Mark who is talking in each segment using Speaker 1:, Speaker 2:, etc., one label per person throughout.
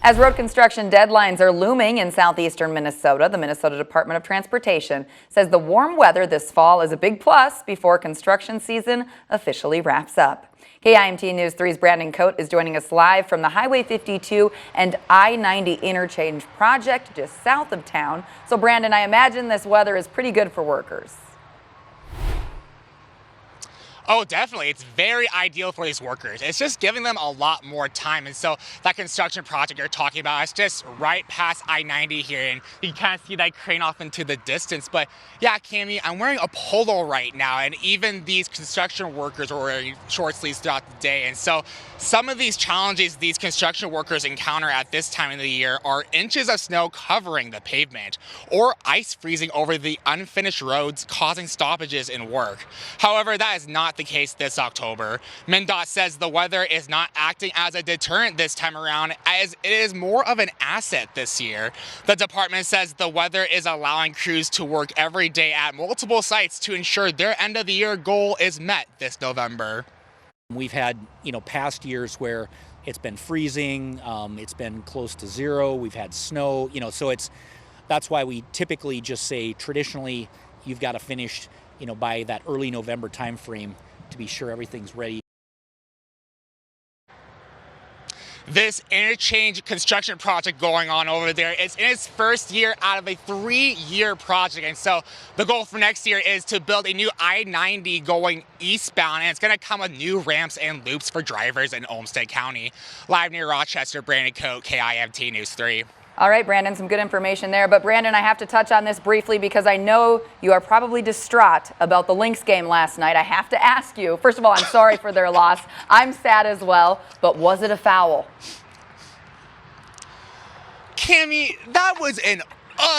Speaker 1: As road construction deadlines are looming in southeastern Minnesota, the Minnesota Department of Transportation says the warm weather this fall is a big plus before construction season officially wraps up. KIMT News 3's Brandon Coate is joining us live from the Highway 52 and I-90 interchange project just south of town. So Brandon, I imagine this weather is pretty good for workers.
Speaker 2: Oh, definitely. It's very ideal for these workers. It's just giving them a lot more time. And so that construction project you're talking about, it's just right past I-90 here. And you can kind of see that crane off into the distance. But yeah, Cami, I'm wearing a polo right now. And even these construction workers are wearing short sleeves throughout the day. And so some of these challenges these construction workers encounter at this time of the year are inches of snow covering the pavement or ice freezing over the unfinished roads, causing stoppages in work. However, that is not the case this October. MnDOT says the weather is not acting as a deterrent this time around, as it is more of an asset this year. The department says the weather is allowing crews to work every day at multiple sites to ensure their end of the year goal is met this November.
Speaker 3: We've had, past years where it's been freezing, it's been close to zero, we've had snow, so that's why we typically just say traditionally you've got to finish, by that early November time frame to be sure everything's ready.
Speaker 2: This interchange construction project going on over there is in its first year out of a 3-year project. And so the goal for next year is to build a new I-90 going eastbound. And it's going to come with new ramps and loops for drivers in Olmsted County. Live near Rochester, Brandon Coate, KIMT News 3.
Speaker 1: All right, Brandon, some good information there. But Brandon, I have to touch on this briefly because I know you are probably distraught about the Lynx game last night. I have to ask you, first of all, I'm sorry for their loss. I'm sad as well, but was it a foul?
Speaker 2: Cami, that was an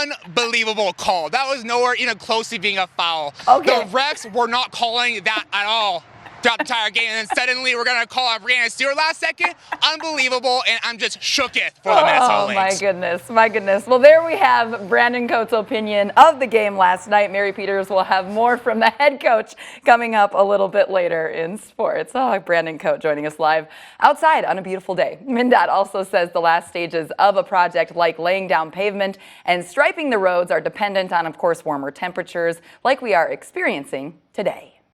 Speaker 2: unbelievable call. That was nowhere even close to being a foul.
Speaker 1: Okay.
Speaker 2: The refs were not calling that at all throughout the entire game, and then suddenly we're going to call out Brianna Stewart last second. Unbelievable, and I'm just shooketh for the Minnesota Lynx.
Speaker 1: My goodness. Well, there we have Brandon Coate's opinion of the game last night. Mary Peters will have more from the head coach coming up a little bit later in sports. Oh, Brandon Coate joining us live outside on a beautiful day. MnDOT also says the last stages of a project like laying down pavement and striping the roads are dependent on, of course, warmer temperatures like we are experiencing today.